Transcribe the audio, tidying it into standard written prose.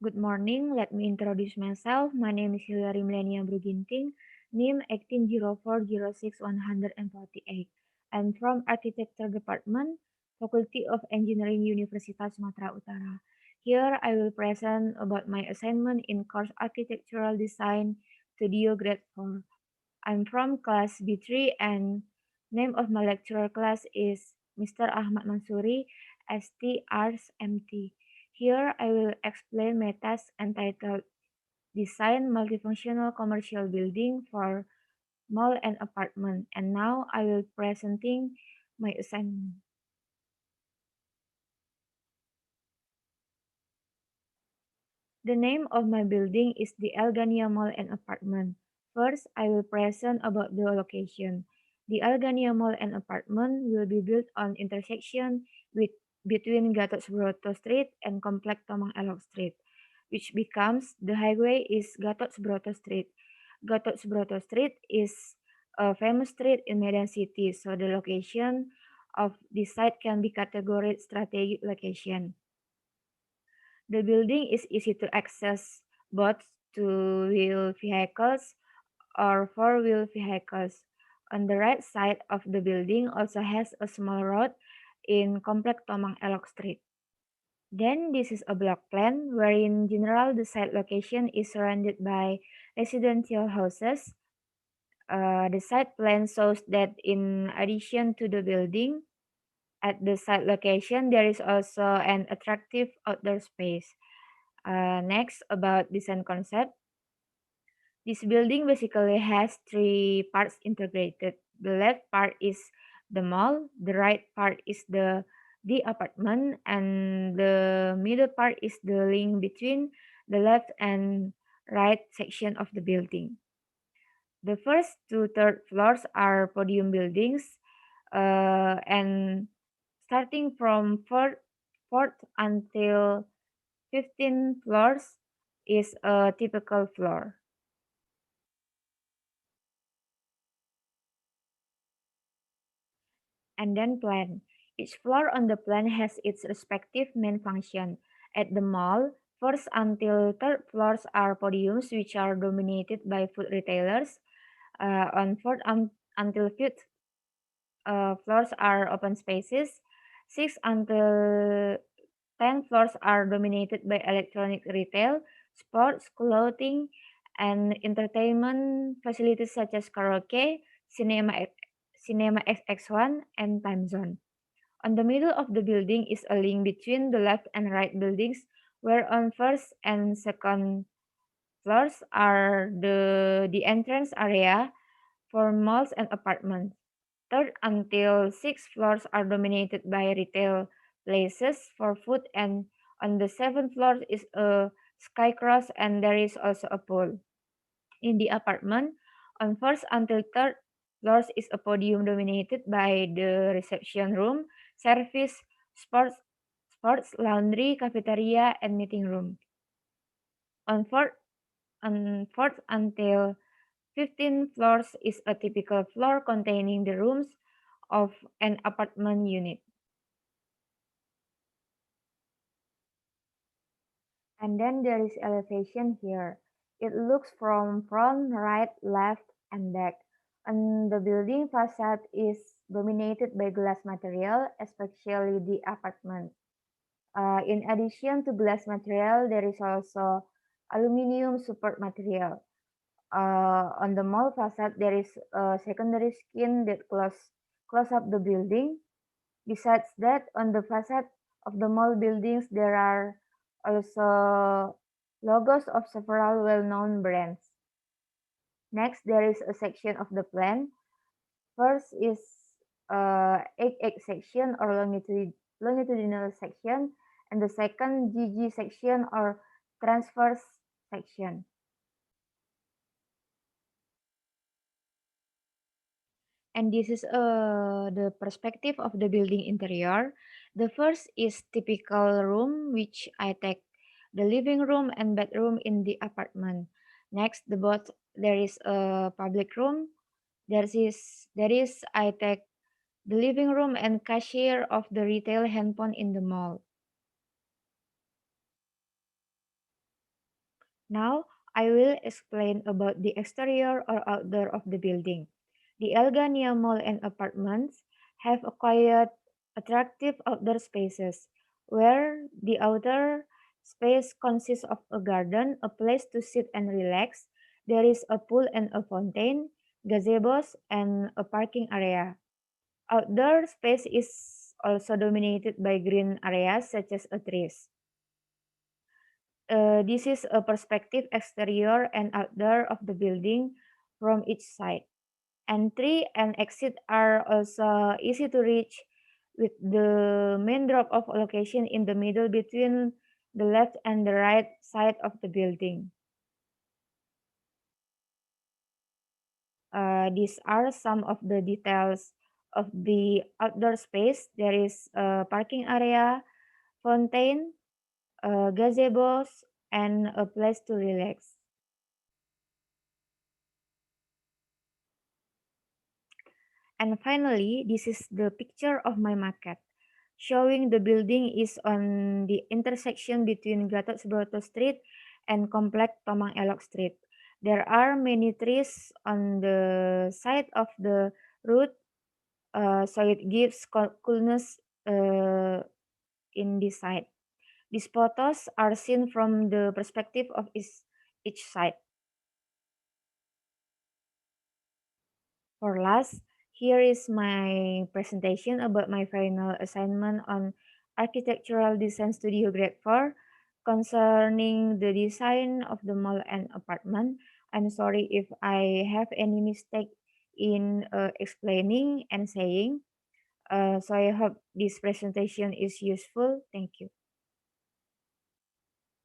Good morning. Let me introduce myself. My name is Hilary Milenia Bruginting, NIM 180406-148. I'm from Architecture Department, Faculty of Engineering, Universitas Sumatera Utara. Here I will present about my assignment in course Architectural Design Studio Grade 4. I'm from class B3 and name of my lecturer class is Mr. Ahmad Mansuri, ST Arts MT. Here I will explain my task entitled Design Multifunctional Commercial Building for Mall and Apartment. And now I will presenting my assignment. The name of my building is the Algania Mall and Apartment. First, I will present about the location. The Algania Mall and Apartment will be built on intersection with between Gatot Subroto Street and Komplek Tomang Elok Street, which becomes the highway is Gatot Subroto Street. Gatot Subroto Street is a famous street in Medan City, so the location of this site can be categorized strategic location. The building is easy to access both two-wheel vehicles or four-wheel vehicles. On the right side of the building also has a small road in Komplek Tomang Elok Street. Then this is a block plan where in general the site location is surrounded by residential houses. The site plan shows that in addition to the building, at the site location there is also an attractive outdoor space. Next, about design concept. This building basically has three parts integrated. The left part is the mall, the right part is the apartment, and the middle part is the link between the left and right section of the building. The first to third floors are podium buildings, and starting from fourth until 15 floors is a typical floor. And then plan. Each floor on the plan has its respective main function. At the mall, first until third floors are podiums which are dominated by food retailers. On until fifth floors are open spaces. Sixth until 10 floors are dominated by electronic retail, sports, clothing, and entertainment facilities such as karaoke, cinema XX1, and time zone. On the middle of the building is a link between the left and right buildings, where on first and second floors are the entrance area for malls and apartments. Third until sixth floors are dominated by retail places for food, and on the seventh floor is a skycross and there is also a pool. In the apartment, on first until third floors is a podium dominated by the reception room, service, sports, laundry, cafeteria, and meeting room. On fourth, until 15 floors is a typical floor containing the rooms of an apartment unit. And then there is elevation here. It looks from front, right, left, and back. And the building facade is dominated by glass material, especially the apartment. In addition to glass material, there is also aluminum support material. On the mall facade, there is a secondary skin that close up the building. Besides that, on the facade of the mall buildings, there are also logos of several well-known brands. Next, there is a section of the plan. First is XX section or longitudinal section, and the second GG section or transverse section. And this is the perspective of the building interior. The first is typical room, which I take the living room and bedroom in the apartment. Next, there is a public room. There is I take the living room and cashier of the retail handphone in the mall. Now, I will explain about the exterior or outdoor of the building. The Elgania Mall and Apartments have a quiet, attractive outdoor spaces where the outer space consists of a garden, a place to sit and relax. There is a pool and a fountain, gazebos, and a parking area. Outdoor space is also dominated by green areas such as trees. This is a perspective exterior and outdoor of the building from each side. Entry and exit are also easy to reach with the main drop-off location in the middle between the left and the right side of the building. These are some of the details of the outdoor space. There is a parking area, fountain, gazebos, and a place to relax. And finally, this is the picture of my market, showing the building is on the intersection between Gatot Subroto Street and Komplek Tomang Elok Street. There are many trees on the side of the road, so it gives coolness in this side. These photos are seen from the perspective of each side. For last, here is my presentation about my final assignment on Architectural Design Studio Grade 4 concerning the design of the mall and apartment. I'm sorry if I have any mistake in explaining and saying. So I hope this presentation is useful. Thank you.